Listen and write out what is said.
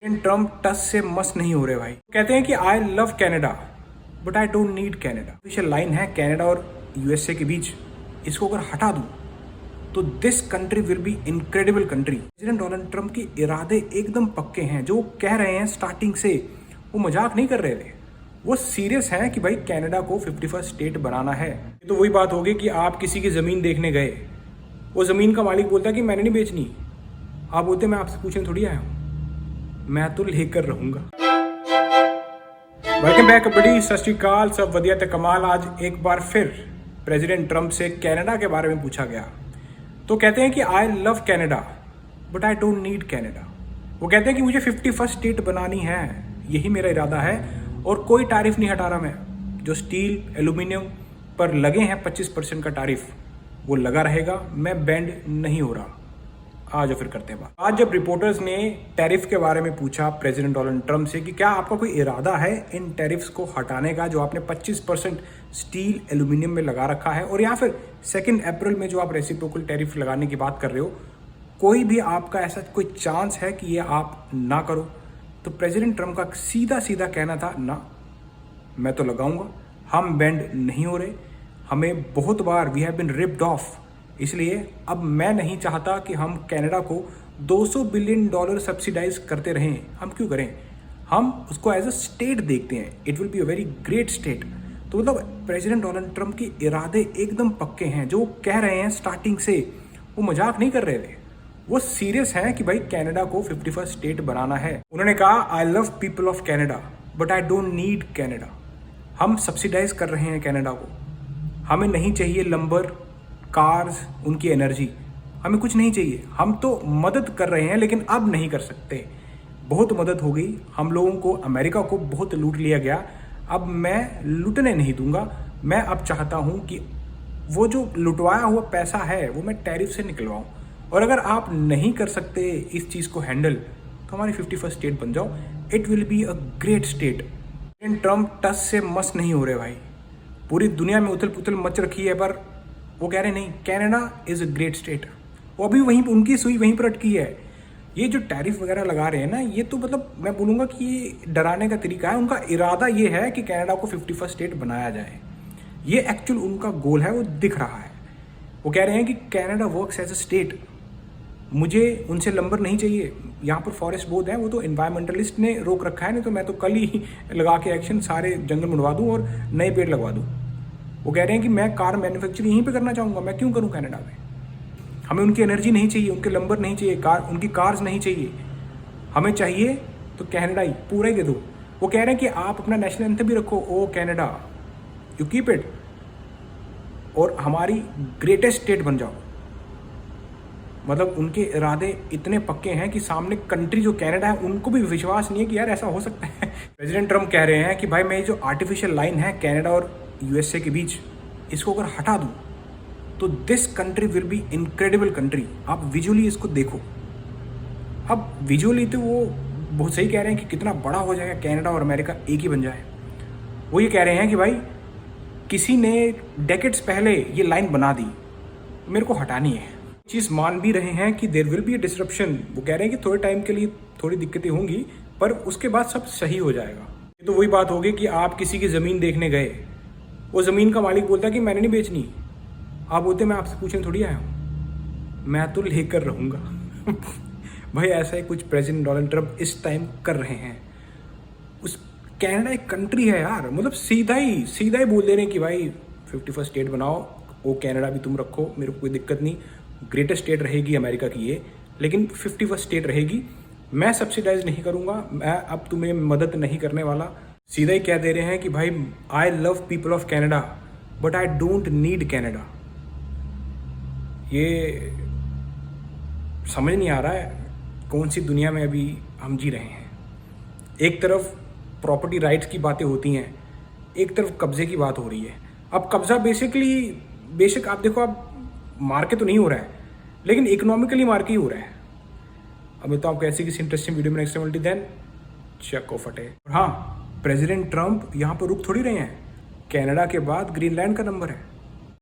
Trump टस से मस नहीं हो रहे भाई। कहते हैं कि I love Canada but I don't need Canada. Official line है कनाडा और यूएसए के बीच, इसको अगर हटा दूं तो this country will be incredible country. President Donald Trump के इरादे एकदम पक्के हैं। जो कह रहे हैं स्टार्टिंग से, वो मजाक नहीं कर रहे थे, वो सीरियस हैं कि भाई कनाडा को 51st स्टेट बनाना है। तो वही बात होगी कि आप किसी की ज़मीन देखने गए, वो ज़मीन का मालिक बोलता है कि मैंने नहीं बेचनी, आप बोलते मैं आपसे पूछने थोड़ी आया हूँ, मैं तो लेकर रहूंगा। वेलकम बैक बड़ी सत श्री अकाल, सब वधिया ते कमाल। आज एक बार फिर प्रेसिडेंट ट्रम्प से कनाडा के बारे में पूछा गया तो कहते हैं कि I love Canada but I don't need Canada. वो कहते हैं कि मुझे 51st स्टेट बनानी है, यही मेरा इरादा है और कोई तारीफ नहीं हटा रहा मैं। जो स्टील एल्यूमिनियम पर लगे हैं 25% का तारीफ, वो लगा रहेगा, मैं बैंड नहीं हो रहा। आज फिर करते हैं बात। आज जब रिपोर्टर्स ने टैरिफ के बारे में पूछा प्रेसिडेंट डोनाल्ड ट्रम्प से कि क्या आपका कोई इरादा है इन टैरिफ्स को हटाने का, जो आपने 25% स्टील एल्यूमिनियम में लगा रखा है, और या फिर 2 अप्रैल में जो आप रेसिप्रोकल टैरिफ लगाने की बात कर रहे हो, कोई भी आपका ऐसा कोई चांस है कि ये आप ना करो? तो प्रेसिडेंट ट्रम्प का सीधा सीधा कहना था, ना, मैं तो लगाऊंगा, हम बेंड नहीं हो रहे, हमें बहुत बार we have been ripped off, इसलिए अब मैं नहीं चाहता कि हम कनाडा को $200 बिलियन सब्सिडाइज करते रहें। हम क्यों करें, हम उसको एज अ स्टेट देखते हैं, it will be a very great state. तो मतलब प्रेसिडेंट डोनाल्ड ट्रम्प के इरादे एकदम पक्के हैं। जो कह रहे हैं स्टार्टिंग से, वो मजाक नहीं कर रहे थे, वो सीरियस हैं कि भाई कनाडा को 51st स्टेट बनाना है। उन्होंने कहा I love people of Canada but I don't need Canada. हम सब्सिडाइज कर रहे हैं कनाडा को, हमें नहीं चाहिए लंबर, कार्स, उनकी एनर्जी, हमें कुछ नहीं चाहिए। हम तो मदद कर रहे हैं लेकिन अब नहीं कर सकते, बहुत मदद हो गई हम लोगों को, अमेरिका को बहुत लूट लिया गया, अब मैं लूटने नहीं दूंगा। मैं अब चाहता हूं कि वो जो लुटवाया हुआ पैसा है वो मैं टैरिफ से निकलवाऊं, और अगर आप नहीं कर सकते इस चीज़ को हैंडल तो हमारी 51st स्टेट बन जाओ, it will be a great state. Trump टस से मस नहीं हो रहे भाई, पूरी दुनिया में उथल पुथल मच रखी है, पर वो कह रहे नहीं, Canada is a great state. वो अभी वहीं, उनकी सुई वहीं पर अटकी है। ये जो टैरिफ वगैरह लगा रहे हैं ना, ये तो मतलब मैं बोलूँगा कि ये डराने का तरीका है। उनका इरादा ये है कि कनाडा को 51st स्टेट बनाया जाए, ये एक्चुअल उनका गोल है, वो दिख रहा है। वो कह रहे हैं कि Canada works as a state, मुझे उनसे लंबर नहीं चाहिए। यहाँ पर फॉरेस्ट बहुत है, वो तो एनवायरमेंटलिस्ट ने रोक रखा है, नहीं तो मैं तो कल ही लगा के एक्शन सारे जंगल मुड़वा दूँ और नए पेड़ लगवा दूँ। वो कह रहे हैं कि मैं कार मैन्युफैक्चरिंग यहीं पे करना चाहूँगा, मैं क्यों करूँ कनाडा में? हमें उनकी एनर्जी नहीं चाहिए, उनके लंबर नहीं चाहिए, उनकी कार्स नहीं चाहिए, हमें चाहिए तो कनाडा ही पूरा ही दे दो। वो कह रहे हैं कि आप अपना नेशनल एंथम भी रखो, ओ कनाडा, यू कीप इट, और हमारी ग्रेटेस्ट स्टेट बन जाओ। मतलब उनके इरादे इतने पक्के हैं कि सामने कंट्री जो कनाडा है, उनको भी विश्वास नहीं है कि यार ऐसा हो सकता है। प्रेसिडेंट ट्रम्प कह रहे हैं कि भाई मैं जो आर्टिफिशियल लाइन है कनाडा और यूएसए के बीच, इसको अगर हटा दूं तो this country will be incredible country. आप विजुअली इसको देखो, अब विजुअली तो वो बहुत सही कह रहे हैं कि कितना बड़ा हो जाएगा कनाडा और अमेरिका एक ही बन जाए। वो ये कह रहे हैं कि भाई किसी ने डेकेड्स पहले ये लाइन बना दी, मेरे को हटानी है। चीज़ मान भी रहे हैं कि there will be a disruption. वो कह रहे हैं कि थोड़े टाइम के लिए थोड़ी दिक्कतें होंगी, पर उसके बाद सब सही हो जाएगा। ये तो वही बात होगी कि आप किसी की ज़मीन देखने गए, वो ज़मीन का मालिक बोलता है कि मैंने नहीं बेचनी, आप बोलते मैं आपसे पूछने थोड़ी आया हूँ, मैं तो लेकर रहूँगा। भाई ऐसा ही कुछ प्रेसिडेंट डोनाल्ड ट्रम्प इस टाइम कर रहे हैं। उस कनाडा एक कंट्री है यार, मतलब सीधा ही बोल दे रहे हैं कि भाई 51st स्टेट बनाओ, वो कनाडा भी तुम रखो, मेरे को कोई दिक्कत नहीं, ग्रेटेस्ट स्टेट रहेगी अमेरिका की ये, लेकिन 51st स्टेट रहेगी, मैं सब्सिडाइज नहीं करूँगा, मैं अब तुम्हें मदद नहीं करने वाला। सीधा ही कह दे रहे हैं कि भाई I love people of Canada but I don't need Canada. ये समझ नहीं आ रहा है कौन सी दुनिया में अभी हम जी रहे हैं। एक तरफ प्रॉपर्टी राइट्स की बातें होती हैं, एक तरफ कब्जे की बात हो रही है। अब कब्जा बेशक आप देखो, आप मार के तो नहीं हो रहा है, लेकिन इकोनॉमिकली मार के ही हो रहा है। अब तो आपको ऐसी किसी इंटरेस्टिंग वीडियो में नेक्स्ट टाइम मिलती, देन चेक ऑफ फटे। हाँ, प्रेसिडेंट ट्रम्प यहाँ पर रुक थोड़ी रहे हैं, कनाडा के बाद ग्रीनलैंड का नंबर है।